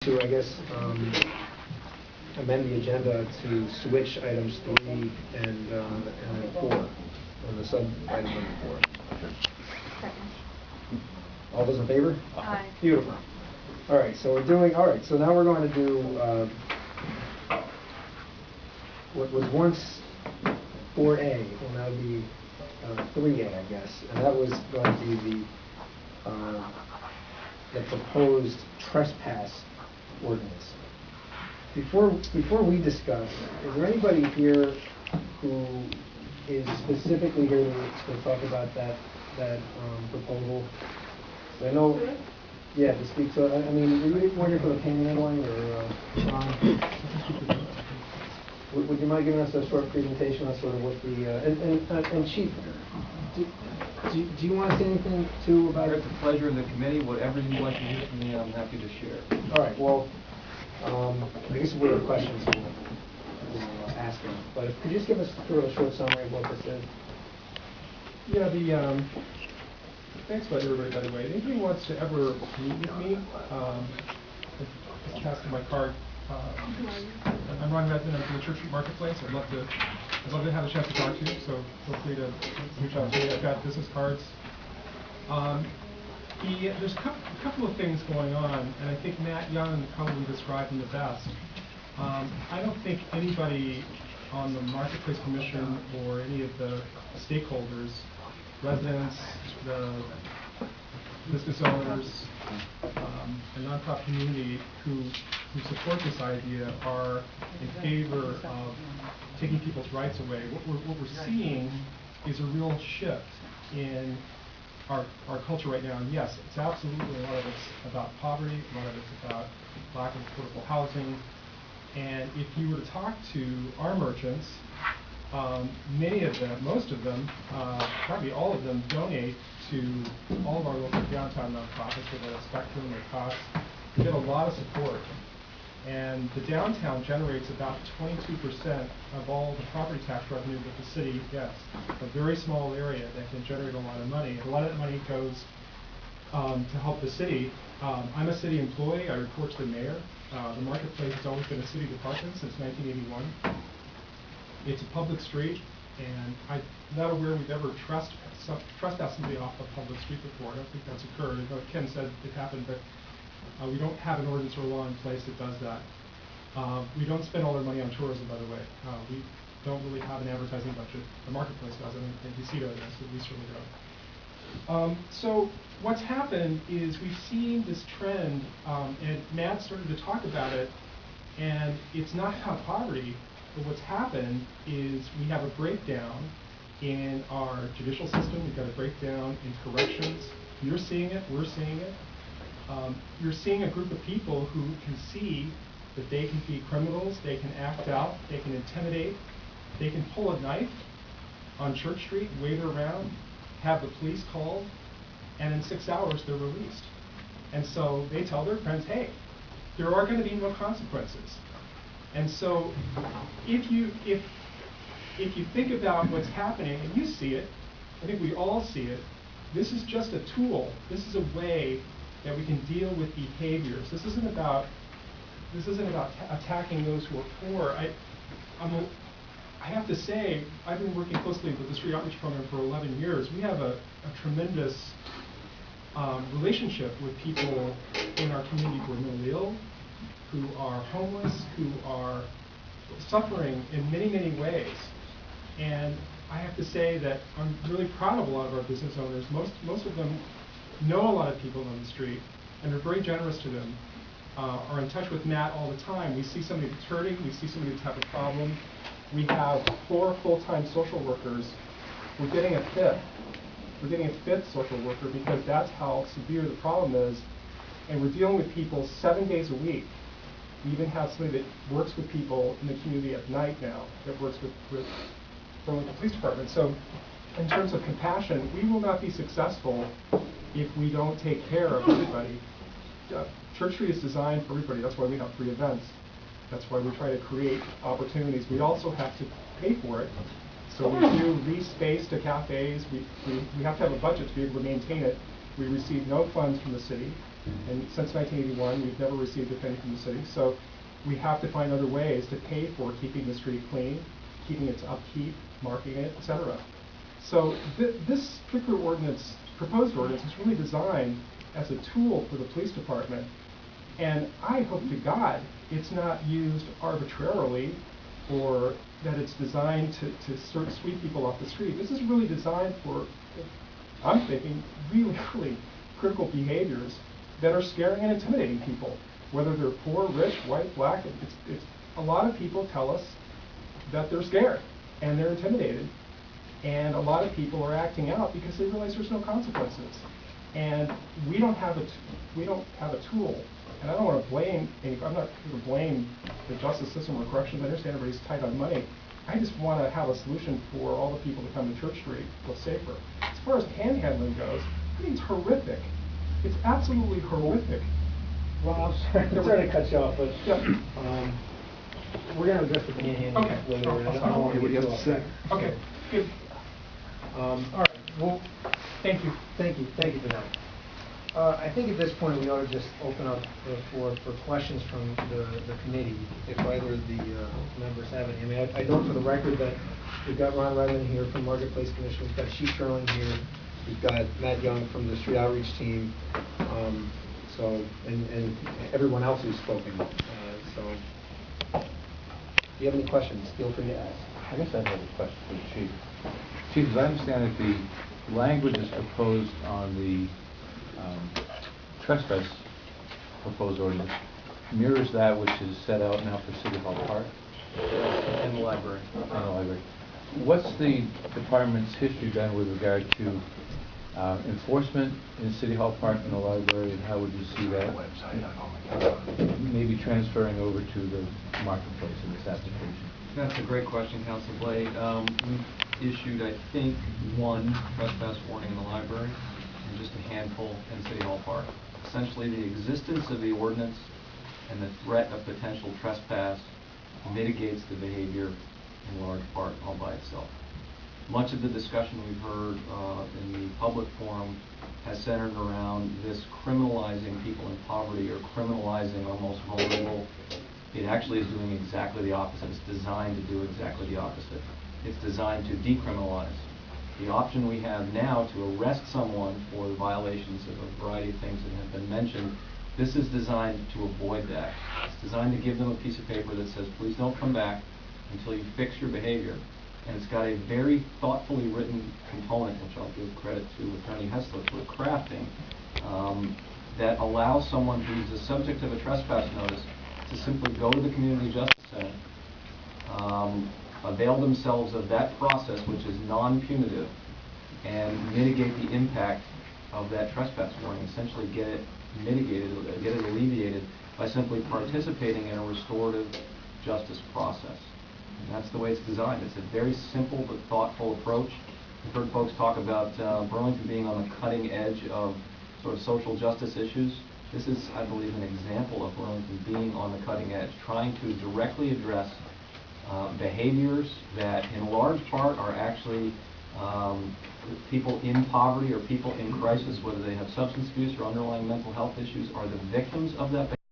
To, I guess, amend the agenda to switch items 3 and 4 on the sub-item number 4. Second. All those in favor? Aye. Beautiful. All right, so we're doing, all right, so now we're going to do what was once 4A, will now be 3A, I guess, and that was going to be the proposed trespass ordinance. Before we discuss, is there anybody here who is specifically here to talk about that proposal? So I know, yeah, to speak. So I mean, were you wondering for the opinion line, or Sean? Would you mind giving us a short presentation on sort of what the and Chief, do you want to say anything too about it? It's a pleasure in the committee. Whatever you want to hear from me, I'm happy to share. All right. Well, I guess if we have questions, we'll ask them. But could you just give us sort of a short summary of what this is? Yeah, thanks to everybody, by the way. Anybody who wants to ever meet with me, just cast in my card. I'm Ron Redmond. I'm from the Church Street Marketplace. I'd love to have a chance to talk to you. So feel free to reach out to me. I've got business cards. There's a couple of things going on, and I think Matt Young probably described them the best. I don't think anybody on the Marketplace Commission or any of the stakeholders, residents, the business owners, the nonprofit community who support this idea are in favor of taking people's rights away. What we're seeing is a real shift in our culture right now. And yes, it's absolutely, a lot of it's about poverty, a lot of it's about lack of affordable housing. And if you were to talk to our merchants, many of them, most of them, probably all of them donate to all of our local downtown nonprofits, whether it's Spectrum or Cox. We get a lot of support. And the downtown generates about 22% of all the property tax revenue that the city gets. A very small area that can generate a lot of money. And a lot of that money goes to help the city. I'm a city employee. I report to the mayor. The Marketplace has always been a city department since 1981. It's a public street, and I'm not aware we've ever trespassed somebody off a public street before. I don't think that's occurred. I know Ken said it happened, but we don't have an ordinance or law in place that does that. We don't spend all our money on tourism, by the way. We don't really have an advertising budget. The Marketplace doesn't, and DC doesn't, so we certainly don't. So what's happened is we've seen this trend, and Matt started to talk about it, and it's not about poverty, but what's happened is we have a breakdown in our judicial system. We've got a breakdown in corrections. You're seeing it, we're seeing it. You're seeing a group of people who can see that they can be criminals, they can act out, they can intimidate, they can pull a knife on Church Street, wave it around, have the police called, and in 6 hours they're released. And so they tell their friends, hey, there are going to be no consequences. And so if you think about what's happening, and you see it, I think we all see it, this is just a tool. This is a way that we can deal with behaviors. This isn't about attacking those who are poor. I have to say, I've been working closely with the Street Outreach Program for 11 years. We have a tremendous relationship with people in our community who are mentally ill, who are homeless, who are suffering in many, many ways. And I have to say that I'm really proud of a lot of our business owners. Most of them know a lot of people on the street and are very generous to them, are in touch with Matt all the time. We see somebody that's hurting, we see somebody that's having a problem. We have 4 full-time social workers. We're getting a fifth. We're getting a 5th social worker because that's how severe the problem is. And we're dealing with people 7 days a week. We even have somebody that works with people in the community at night now, that works with the police department. So in terms of compassion, we will not be successful if we don't take care of everybody. Church Street is designed for everybody. That's why we have 3 events. That's why we try to create opportunities. We also have to pay for it. So we do lease space to cafes. We have to have a budget to be able to maintain it. We receive no funds from the city. And since 1981, we've never received a penny from the city. So we have to find other ways to pay for keeping the street clean, keeping its upkeep, marking it, etc. So this particular ordinance, proposed ordinance, is really designed as a tool for the police department. And I hope to God it's not used arbitrarily, or that it's designed to sort of sweep people off the street. This is really designed for, I'm thinking, really, really critical behaviors that are scaring and intimidating people, whether they're poor, rich, white, black. A lot of people tell us that they're scared and they're intimidated, and a lot of people are acting out because they realize there's no consequences. And we don't have a tool. And I don't want to blame I'm not going to blame the justice system or corrections. I understand everybody's tight on money. I just want to have a solution for all the people that come to Church Street feel safer. As far as panhandling goes, I think it's horrific. It's absolutely horrific. Well, I'm sorry to cut you off, but Yeah. we're going to address the panhandling Okay. later. I'll and I stop. don't want to What do you get have too to off say? track. Okay, good. All right. Well, Thank you. thank you for that. I think at this point we ought to just open up the floor for questions from the committee, if either of the members have any. I mean, I know for the record that we've got Ron Redmond here from Marketplace Commission, we've got Chief Sterling here, we've got Matt Young from the Street Outreach Team, and everyone else who's spoken. So, if you have any questions, feel free to ask. I guess I have a question for the chief. Chief, as I understand it, the language is proposed on the trespass proposed ordinance mirrors that which is set out now for City Hall Park And the library. and the library. What's the department's history then with regard to enforcement in City Hall Park and the library, and how would you see that maybe transferring over to the marketplace in this application? That's a great question, Council Blade. We've issued, I think, one trespass warning in the library and just a handful in City Hall Park. Essentially, the existence of the ordinance and the threat of potential trespass mitigates the behavior in large part all by itself. Much of the discussion we've heard in the public forum has centered around this criminalizing people in poverty or criminalizing our most vulnerable. It actually is doing exactly the opposite. It's designed to do exactly the opposite. It's designed to decriminalize. The option we have now to arrest someone for the violations of a variety of things that have been mentioned, this is designed to avoid that. It's designed to give them a piece of paper that says, please don't come back until you fix your behavior. And it's got a very thoughtfully written component, which I'll give credit to Attorney Hessler for crafting, that allows someone who's the subject of a trespass notice to simply go to the Community Justice Center, avail themselves of that process, which is non-punitive, and mitigate the impact of that trespass warning, essentially get it mitigated, get it alleviated by simply participating in a restorative justice process. And that's the way it's designed. It's a very simple but thoughtful approach. We've heard folks talk about Burlington being on the cutting edge of sort of social justice issues. This is, I believe, an example of Burlington being on the cutting edge, trying to directly address behaviors that in large part are actually people in poverty or people in crisis, whether they have substance abuse or underlying mental health issues, are the victims of that behavior.